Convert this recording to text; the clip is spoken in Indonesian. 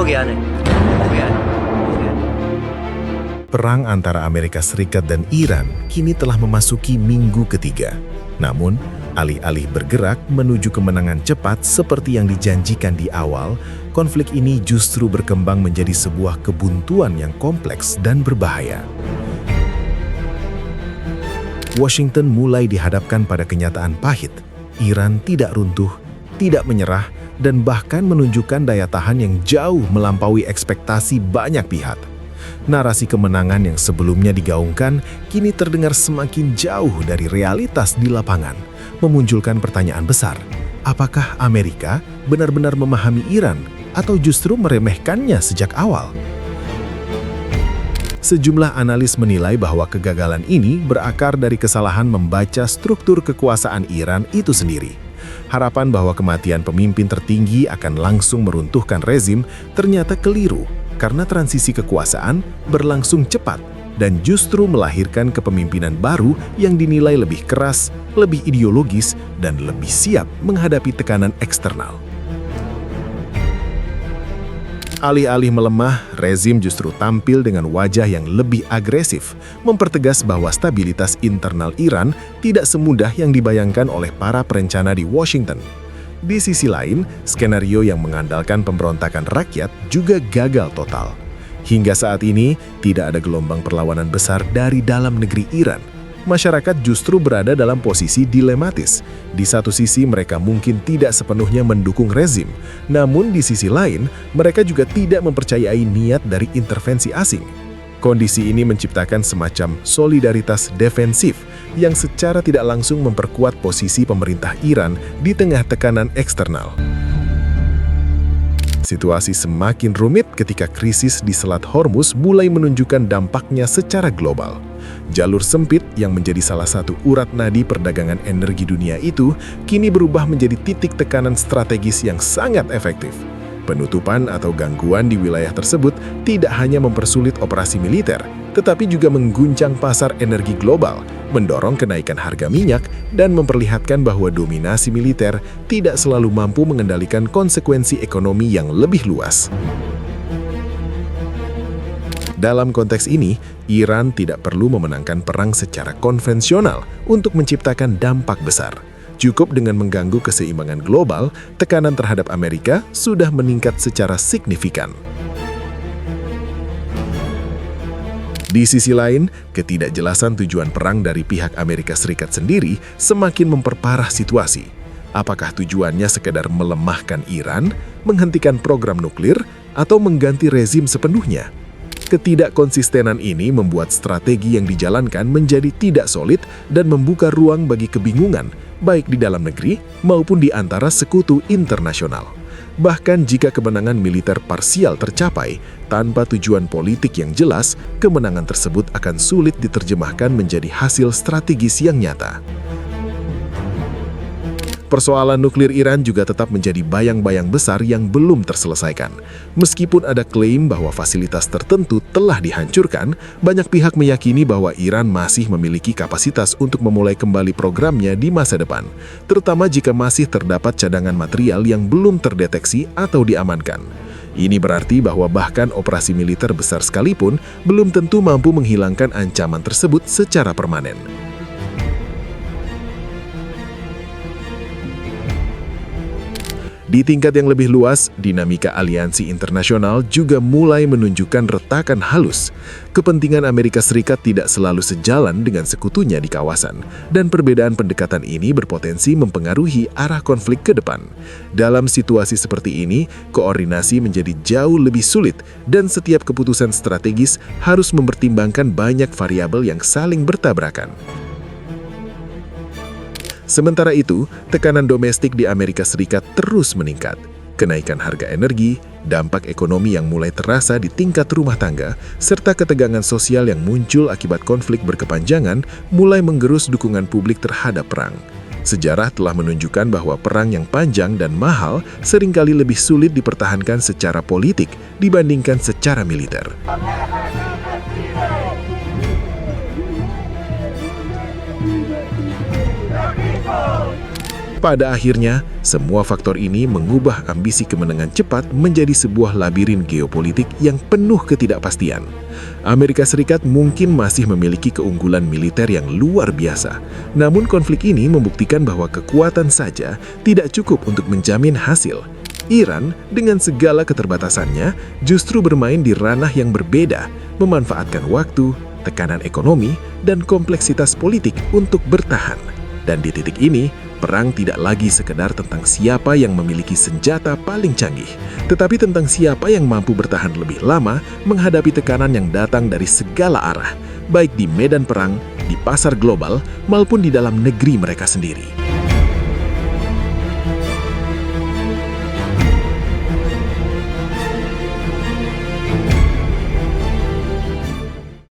포기하네. 포기하네. 포기하네. Perang antara Amerika Serikat dan Iran kini telah memasuki minggu ketiga. Namun, alih-alih bergerak menuju kemenangan cepat seperti yang dijanjikan di awal, konflik ini justru berkembang menjadi sebuah kebuntuan yang kompleks dan berbahaya. Washington mulai dihadapkan pada kenyataan pahit. Iran tidak runtuh, tidak menyerah, dan bahkan menunjukkan daya tahan yang jauh melampaui ekspektasi banyak pihak. Narasi kemenangan yang sebelumnya digaungkan kini terdengar semakin jauh dari realitas di lapangan, memunculkan pertanyaan besar. Apakah Amerika benar-benar memahami Iran atau justru meremehkannya sejak awal? Sejumlah analis menilai bahwa kegagalan ini berakar dari kesalahan membaca struktur kekuasaan Iran itu sendiri. Harapan bahwa kematian pemimpin tertinggi akan langsung meruntuhkan rezim ternyata keliru karena transisi kekuasaan berlangsung cepat dan justru melahirkan kepemimpinan baru yang dinilai lebih keras, lebih ideologis, dan lebih siap menghadapi tekanan eksternal. Alih-alih melemah, rezim justru tampil dengan wajah yang lebih agresif, mempertegas bahwa stabilitas internal Iran tidak semudah yang dibayangkan oleh para perencana di Washington. Di sisi lain, skenario yang mengandalkan pemberontakan rakyat juga gagal total. Hingga saat ini, tidak ada gelombang perlawanan besar dari dalam negeri Iran. Masyarakat justru berada dalam posisi dilematis. Di satu sisi mereka mungkin tidak sepenuhnya mendukung rezim, namun di sisi lain mereka juga tidak mempercayai niat dari intervensi asing. Kondisi ini menciptakan semacam solidaritas defensif yang secara tidak langsung memperkuat posisi pemerintah Iran di tengah tekanan eksternal. Situasi semakin rumit ketika krisis di Selat Hormuz mulai menunjukkan dampaknya secara global. Jalur sempit yang menjadi salah satu urat nadi perdagangan energi dunia itu kini berubah menjadi titik tekanan strategis yang sangat efektif. Penutupan atau gangguan di wilayah tersebut tidak hanya mempersulit operasi militer, tetapi juga mengguncang pasar energi global, mendorong kenaikan harga minyak, dan memperlihatkan bahwa dominasi militer tidak selalu mampu mengendalikan konsekuensi ekonomi yang lebih luas. Dalam konteks ini, Iran tidak perlu memenangkan perang secara konvensional untuk menciptakan dampak besar. Cukup dengan mengganggu keseimbangan global, tekanan terhadap Amerika sudah meningkat secara signifikan. Di sisi lain, ketidakjelasan tujuan perang dari pihak Amerika Serikat sendiri semakin memperparah situasi. Apakah tujuannya sekedar melemahkan Iran, menghentikan program nuklir, atau mengganti rezim sepenuhnya? Ketidakkonsistenan ini membuat strategi yang dijalankan menjadi tidak solid dan membuka ruang bagi kebingungan, baik di dalam negeri maupun di antara sekutu internasional. Bahkan jika kemenangan militer parsial tercapai, tanpa tujuan politik yang jelas, kemenangan tersebut akan sulit diterjemahkan menjadi hasil strategis yang nyata. Persoalan nuklir Iran juga tetap menjadi bayang-bayang besar yang belum terselesaikan. Meskipun ada klaim bahwa fasilitas tertentu telah dihancurkan, banyak pihak meyakini bahwa Iran masih memiliki kapasitas untuk memulai kembali programnya di masa depan, terutama jika masih terdapat cadangan material yang belum terdeteksi atau diamankan. Ini berarti bahwa bahkan operasi militer besar sekalipun belum tentu mampu menghilangkan ancaman tersebut secara permanen. Di tingkat yang lebih luas, dinamika aliansi internasional juga mulai menunjukkan retakan halus. Kepentingan Amerika Serikat tidak selalu sejalan dengan sekutunya di kawasan, dan perbedaan pendekatan ini berpotensi mempengaruhi arah konflik ke depan. Dalam situasi seperti ini, koordinasi menjadi jauh lebih sulit, dan setiap keputusan strategis harus mempertimbangkan banyak variabel yang saling bertabrakan. Sementara itu, tekanan domestik di Amerika Serikat terus meningkat. Kenaikan harga energi, dampak ekonomi yang mulai terasa di tingkat rumah tangga, serta ketegangan sosial yang muncul akibat konflik berkepanjangan mulai menggerus dukungan publik terhadap perang. Sejarah telah menunjukkan bahwa perang yang panjang dan mahal seringkali lebih sulit dipertahankan secara politik dibandingkan secara militer. Pada akhirnya, semua faktor ini mengubah ambisi kemenangan cepat menjadi sebuah labirin geopolitik yang penuh ketidakpastian. Amerika Serikat mungkin masih memiliki keunggulan militer yang luar biasa, namun konflik ini membuktikan bahwa kekuatan saja tidak cukup untuk menjamin hasil. Iran, dengan segala keterbatasannya, justru bermain di ranah yang berbeda, memanfaatkan waktu, tekanan ekonomi, dan kompleksitas politik untuk bertahan. Dan di titik ini, perang tidak lagi sekedar tentang siapa yang memiliki senjata paling canggih, tetapi tentang siapa yang mampu bertahan lebih lama menghadapi tekanan yang datang dari segala arah, baik di medan perang, di pasar global, maupun di dalam negeri mereka sendiri.